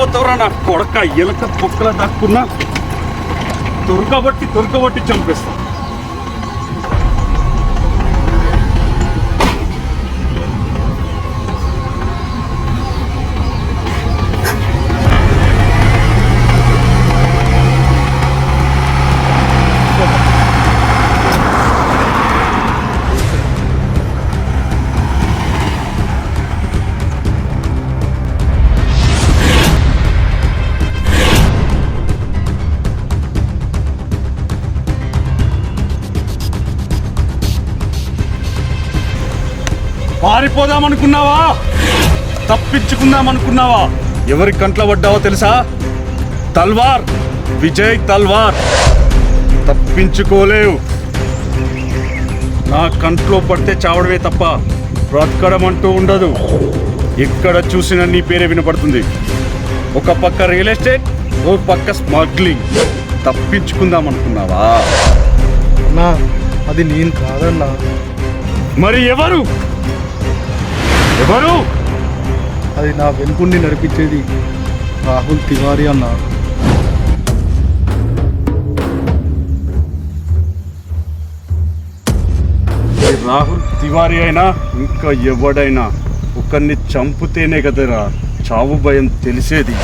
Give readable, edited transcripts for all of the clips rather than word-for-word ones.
పోతావురా నా కొడక ఎలక పొక్కల దాక్కున్నా దొరకబట్టి చంపేస్తా. పారిపోదామనుకున్నావా? తప్పించుకుందామనుకున్నావా? ఎవరి కంట్లో పడ్డావో తెలుసా? తల్వార్, విజయ్ తల్వార్. తప్పించుకోలేవు. నా కంట్లో పడితే చావడమే తప్ప బ్రతకడం అంటూ ఉండదు. ఎక్కడ చూసినా నీ పేరే వినపడుతుంది. ఒక పక్క రియల్ ఎస్టేట్, ఓ పక్క స్మగ్లింగ్. తప్పించుకుందామనుకున్నావా? అన్నా, అది నేను కాదన్నా. మరి ఎవరు? అది నా వెనుకుండి నడిపించేది రాహుల్ తివారీ అన్నా. రాహుల్ తివారీ అయినా ఇంకా ఎవడైనా ఒకరిని చంపితేనే కదరా చావు భయం తెలిసేది.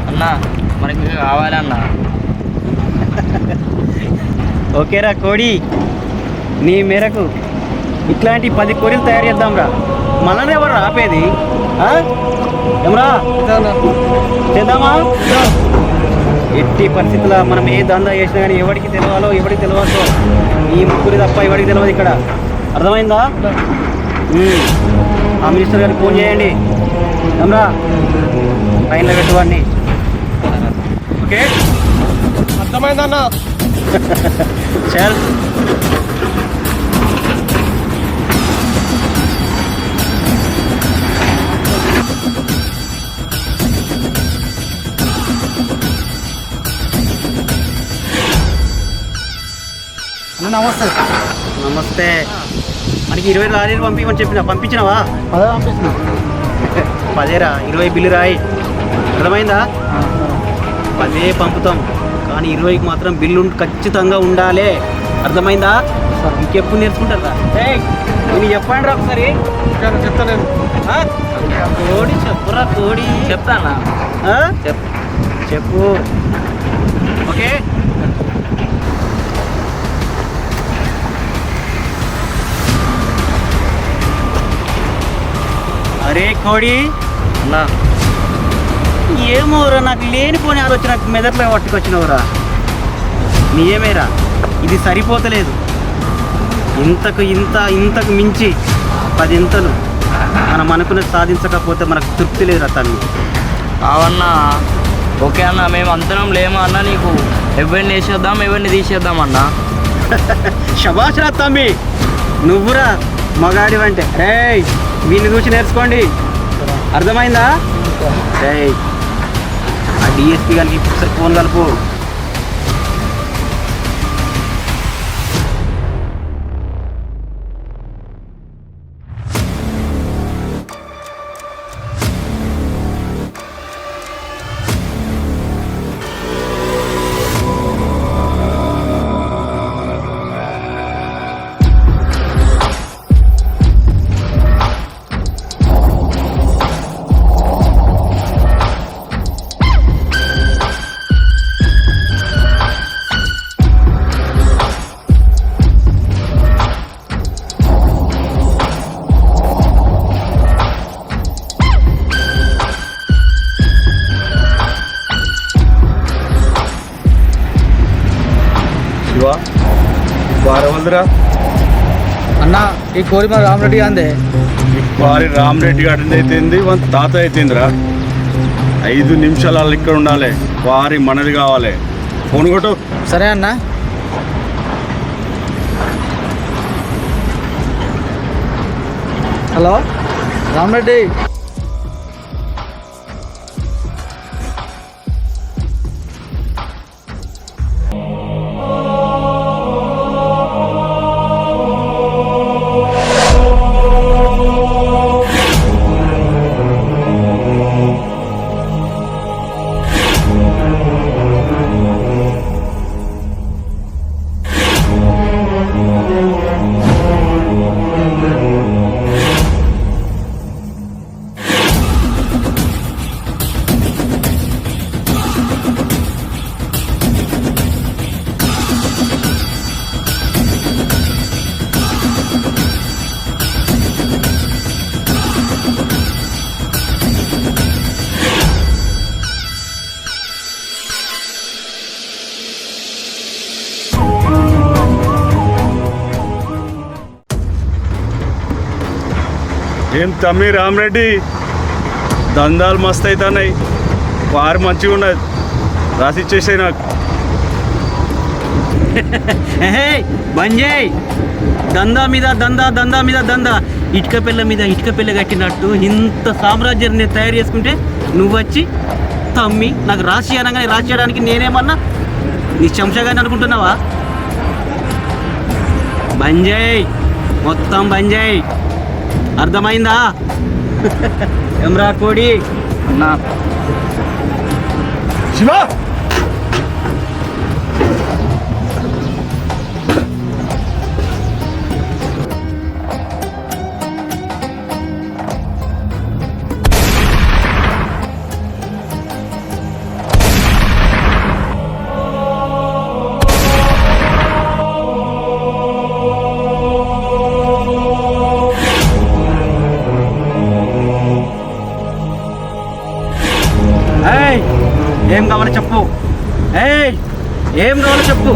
అన్నా మనకి కావాలన్నా. ఓకేరా కోడి, నీ మేరకు ఇట్లాంటి 10 కోడిలు తయారు చేద్దాంరా. మనల్ని ఎవరు ఆపేది? ఏమరా చేద్దామా? ఎట్టి పరిస్థితుల్లో మనం ఏ దందా చేసినా కానీ ఎవరికి తెలియదో ఈ ముగ్గురి తప్ప ఎవరికి తెలియదు ఇక్కడ. అర్థమైందా? ఆ మినిస్టర్ గారికి ఫోన్ చేయండి. ఏమరా లైన్లో పెట్టువాడిని. ఓకే, అర్థమైందన్నా. చల్. నమస్తే. మనకి 20 లారీలు పంపించమని చెప్పినా, పంపించినావా? అదే పంపించిన. 10రా, 20 బిల్లు రాయి. అర్థమైందా? 10 పంపుతాం, కానీ 20కి మాత్రం బిల్లు ఖచ్చితంగా ఉండాలి. అర్థమైందా? ఇంకెప్పుడు నేర్చుకుంటారా? నేను చెప్పండి రా ఒకసారి. చెప్తా నేను. కోడి చెప్పురా కోడి. చెప్తానా? చెప్పు. ఓకే, అరే కోడి అన్నా, ఏమోరా, నాకు లేనిపోని ఆలోచన మెదట్లో పట్టుకొచ్చినవురా. నీయేమేరా, ఇది సరిపోతలేదు. ఇంతకు మించి 10 ఇంతలు మనం అనుకున్నది సాధించకపోతే మనకు తృప్తి లేదురా తల్లి. అవన్నా ఓకే అన్న, మేము అంతరం లేమా అన్న. నీకు ఎవరిని వేసేద్దాం, ఎవరిని తీసేద్దాం అన్నా. శభాష్ రా తమ్మి, నువ్వురా మగాడివంటే. రేయ్, వీళ్ళు చూసి నేర్చుకోండి. అర్థమైందా? రేయ్, ఆ డిఎస్పీ గారికి ఇప్పుడు ఫోన్ కలుపు. కాదురా. అన్న ఈ కోరి మన రామరెడ్డి అందే. ఈ వారి రామరెడ్డి గారి అయితేంది మన తాత అయితేందిరా. 5 నిమిషాలు వాళ్ళు ఇక్కడ ఉండాలి. వారి మనది కావాలి. ఫోన్ కొట్టు. సరే అన్న. హలో రామరెడ్డి. ఏం తమ్మి రామరెడ్డి, దందాలు మస్తు అవుతున్నాయి. వారు మంచిగా ఉన్నది. రాసిచ్చేసాయి నాకు. బంజయ్ దందా మీద దందా, దందా మీద దందా, ఇటుక పిల్ల మీద ఇటుక పిల్ల కట్టినట్టు ఇంత సామ్రాజ్యాన్ని నేను తయారు చేసుకుంటే నువ్వు వచ్చి తమ్మి నాకు రాసి అనగానే రాసి చేయడానికి నేనేమన్నా నీ చెంచగాని అనుకుంటున్నావా? బంజయ్, మొత్తం బంజయ్, అర్థమైందా? ఎమ్రా కోడి అన్నా శివ, ఏం కావాలో చెప్పు. ఏం కావాలో చెప్పు.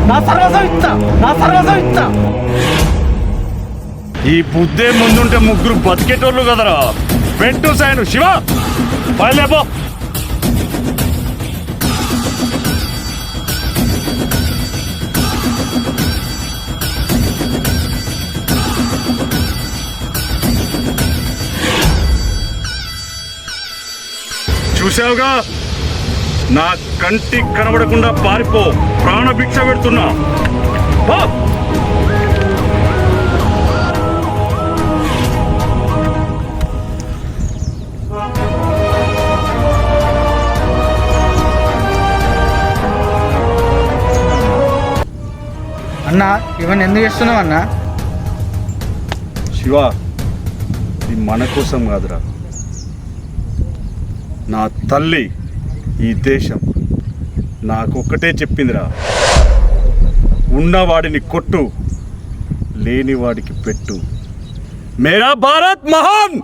నా సర్వస్వం ఇస్తా, నా సర్వస్వం ఇస్తా. ఈ బుద్ధే ముందుంటే ముగ్గురు బతికేటోళ్ళు కదరా. పెట్టు సాయను. శివ పైలేపో. చూసావుగా, నా కంటికి కనబడకుండా పారిపో. ప్రాణభిక్ష పెడుతున్నా. పో. అన్న ఇవన్నీ ఎందుకు చేస్తున్నావు అన్న? శివ, ఇది మన కోసం కాదురా. నా తల్లి ఈ దేశం నాకొక్కటే చెప్పిందిరా, ఉన్నవాడిని కొట్టు, లేనివాడికి పెట్టు. మేరా భారత్ మహాన్.